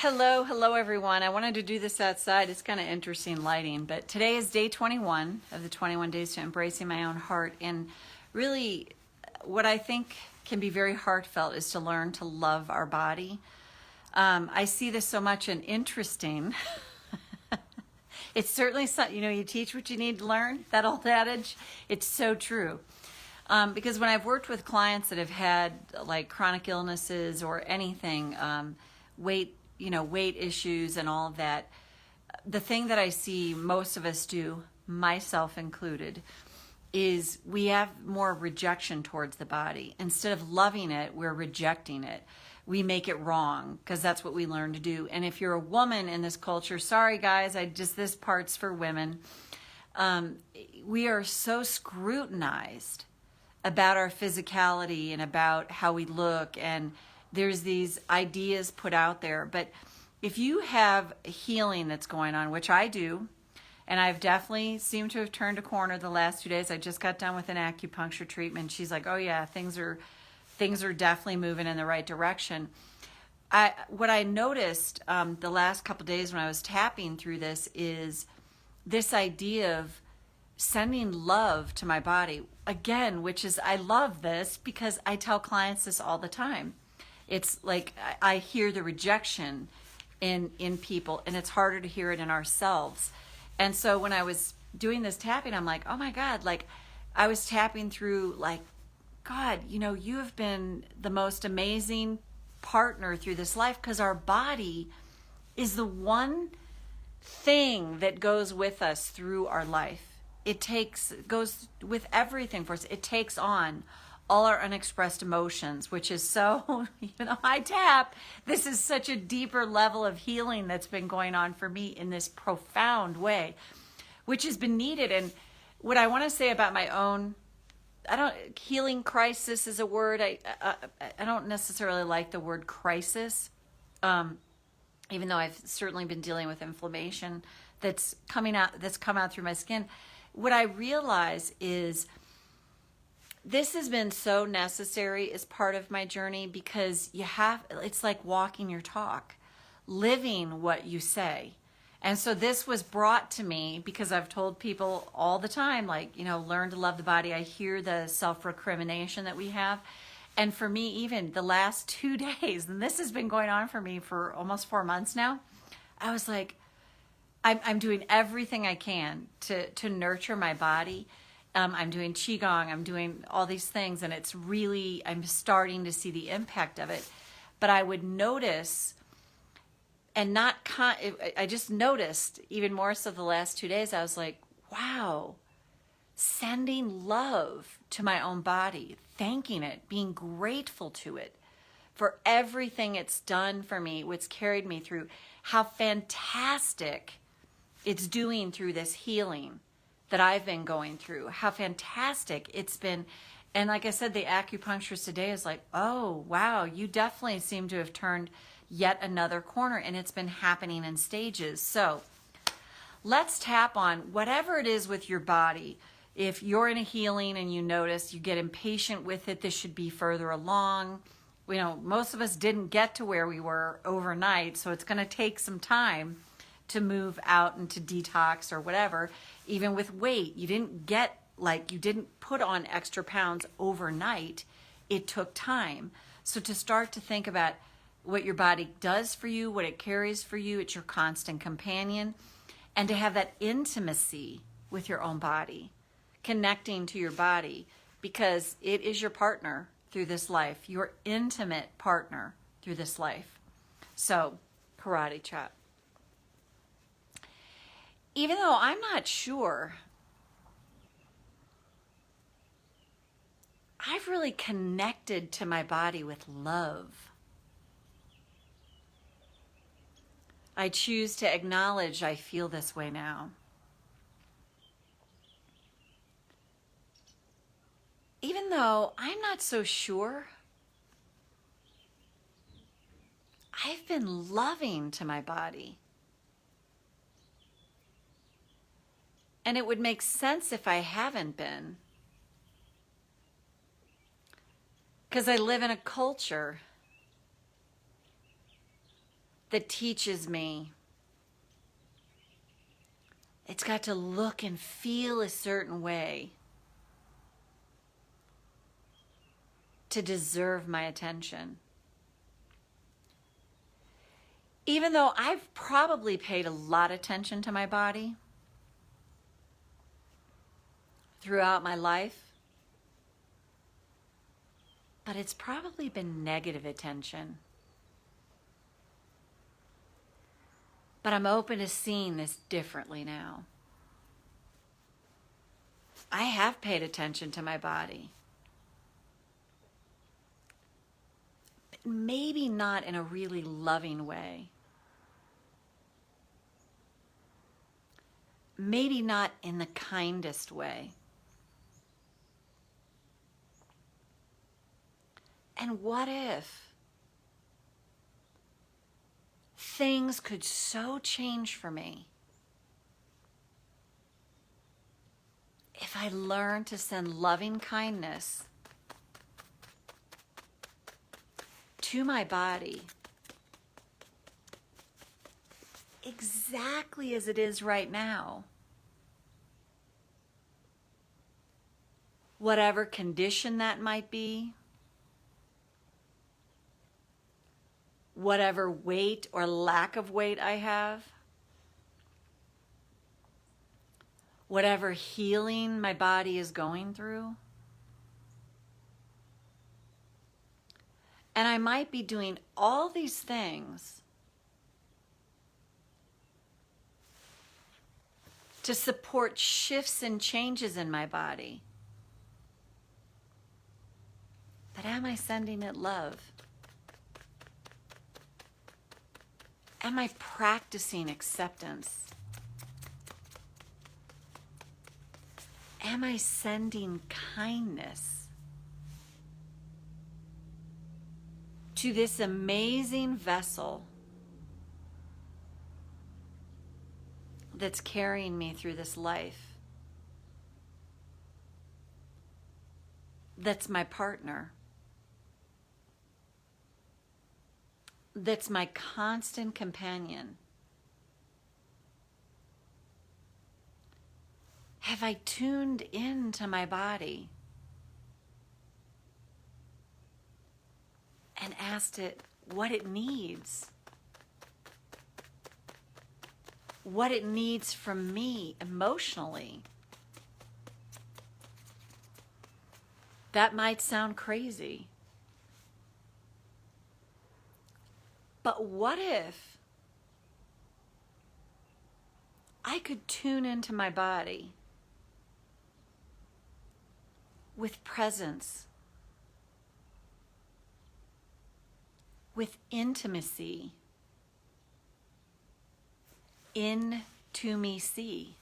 Hello everyone. I wanted to do this outside. It's kind of interesting lighting, but today is day 21 of the 21 days to embracing my own heart. And really what I think can be very heartfelt is to learn to love our body. I see this so much in interesting. It's certainly something, you teach what you need to learn, that old adage. It's so true. Because when I've worked with clients that have had like chronic illnesses or anything, weight issues and all of that, the thing that I see most of us do, myself included, is we have more rejection towards the body. Instead of loving it, we're rejecting it. We make it wrong because that's what we learn to do. And if you're a woman in this culture, sorry guys, this part's for women. We are so scrutinized about our physicality and about how we look, and there's these ideas put out there. But if you have healing that's going on, which I do, and I've definitely seemed to have turned a corner the last 2 days. I just got done with an acupuncture treatment. She's like, oh yeah, things are definitely moving in the right direction. What I noticed the last couple of days when I was tapping through this is this idea of sending love to my body again, which is, I love this because I tell clients this all the time. It's like I hear the rejection in people, and it's harder to hear it in ourselves. And so when I was doing this tapping, I'm like, oh my God, like I was tapping through like, God, you have been the most amazing partner through this life, because our body is the one thing that goes with us through our life. It goes with everything for us. It takes on all our unexpressed emotions, which is so, I tap. This is such a deeper level of healing that's been going on for me in this profound way, which has been needed. And what I want to say about my own, healing crisis is a word. I don't necessarily like the word crisis, even though I've certainly been dealing with inflammation that's come out through my skin. What I realize is this has been so necessary as part of my journey, because it's like walking your talk, living what you say. And so this was brought to me because I've told people all the time, like, learn to love the body. I hear the self-recrimination that we have. And for me, even the last 2 days, and this has been going on for me for almost 4 months now, I was like, I'm doing everything I can to nurture my body. I'm doing Qigong, I'm doing all these things, and I'm starting to see the impact of it. But I would notice, and I just noticed even more so the last 2 days, I was like, wow, sending love to my own body, thanking it, being grateful to it for everything it's done for me, what's carried me through, how fantastic it's doing through this healing that I've been going through, how fantastic it's been. And like I said, the acupuncturist today is like, oh, wow, you definitely seem to have turned yet another corner, and it's been happening in stages. So let's tap on whatever it is with your body. If you're in a healing and you notice you get impatient with it, this should be further along. Most of us didn't get to where we were overnight, so it's going to take some time to move out into detox or whatever. Even with weight, you didn't put on extra pounds overnight. It took time. So to start to think about what your body does for you, what it carries for you, it's your constant companion, and to have that intimacy with your own body, connecting to your body, because it is your partner through this life, your intimate partner through this life. So, karate chop. Even though I'm not sure, I've really connected to my body with love. I choose to acknowledge I feel this way now. Even though I'm not so sure, I've been loving to my body. And it would make sense if I haven't been. Because I live in a culture that teaches me. It's got to look and feel a certain way to deserve my attention. Even though I've probably paid a lot of attention to my body throughout my life, but it's probably been negative attention. But I'm open to seeing this differently now. I have paid attention to my body. But maybe not in a really loving way. Maybe not in the kindest way. And what if things could so change for me if I learned to send loving kindness to my body exactly as it is right now? Whatever condition that might be, whatever weight or lack of weight I have, whatever healing my body is going through. And I might be doing all these things to support shifts and changes in my body. But am I sending it love? Am I practicing acceptance? Am I sending kindness to this amazing vessel that's carrying me through this life? That's my partner. That's my constant companion. Have I tuned into my body and asked it what it needs? What it needs from me emotionally? That might sound crazy. But what if I could tune into my body with presence, with intimacy, into me see?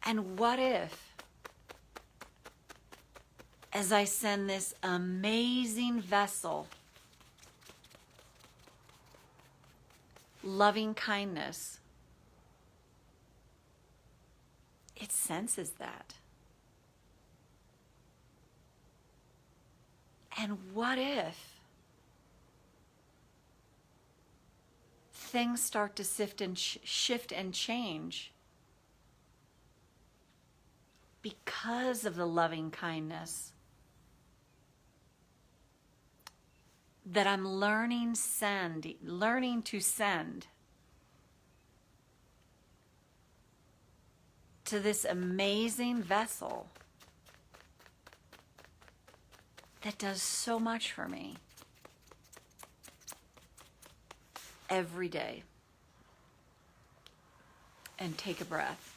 And what if, as I send this amazing vessel loving kindness, it senses that? And what if things start to shift and change because of the loving kindness that I'm learning to send to this amazing vessel that does so much for me every day? And take a breath.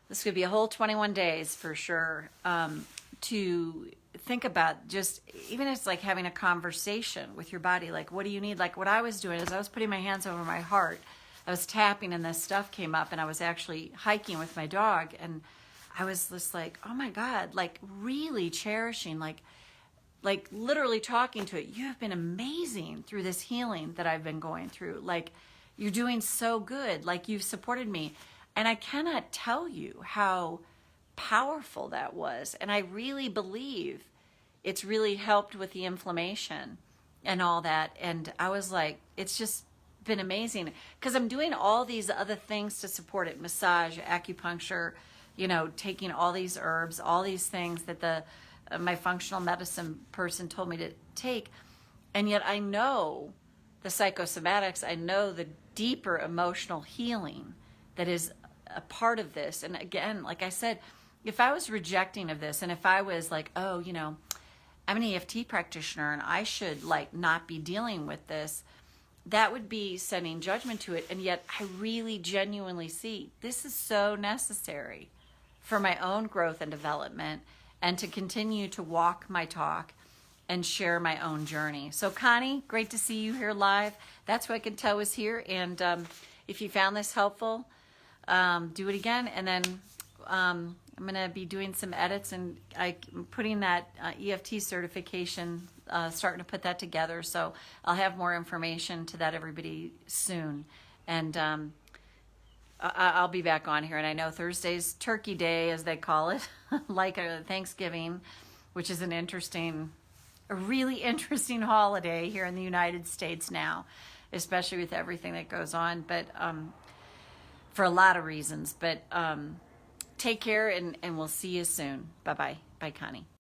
This could be a whole 21 days for sure, to think about, just even if it's like having a conversation with your body, like, what do you need? Like what I was doing is I was putting my hands over my heart. I was tapping and this stuff came up, and I was actually hiking with my dog, and I was just like, oh my God, like really cherishing, like literally talking to it. You have been amazing through this healing that I've been going through. Like, you're doing so good. Like, you've supported me. And I cannot tell you how powerful that was. And I really believe it's really helped with the inflammation and all that. And I was like, it's just been amazing because I'm doing all these other things to support it: massage, acupuncture, taking all these herbs, all these things that my functional medicine person told me to take. And yet I know the psychosomatics, I know the deeper emotional healing that is a part of this. And again, like I said, if I was rejecting of this, and if I was like, oh, I'm an EFT practitioner and I should not be dealing with this, that would be sending judgment to it. And yet I really genuinely see this is so necessary for my own growth and development, and to continue to walk my talk and share my own journey. So Connie, great to see you here live. That's what I could tell was here. And if you found this helpful, do it again. And then I'm going to be doing some edits, and I'm putting that EFT certification, starting to put that together. So I'll have more information to that everybody soon. And I'll be back on here. And I know Thursday's Turkey Day, as they call it, like Thanksgiving, which is a really interesting holiday here in the United States now, especially with everything that goes on, but for a lot of reasons. But take care, and we'll see you soon. Bye-bye. Bye, Connie.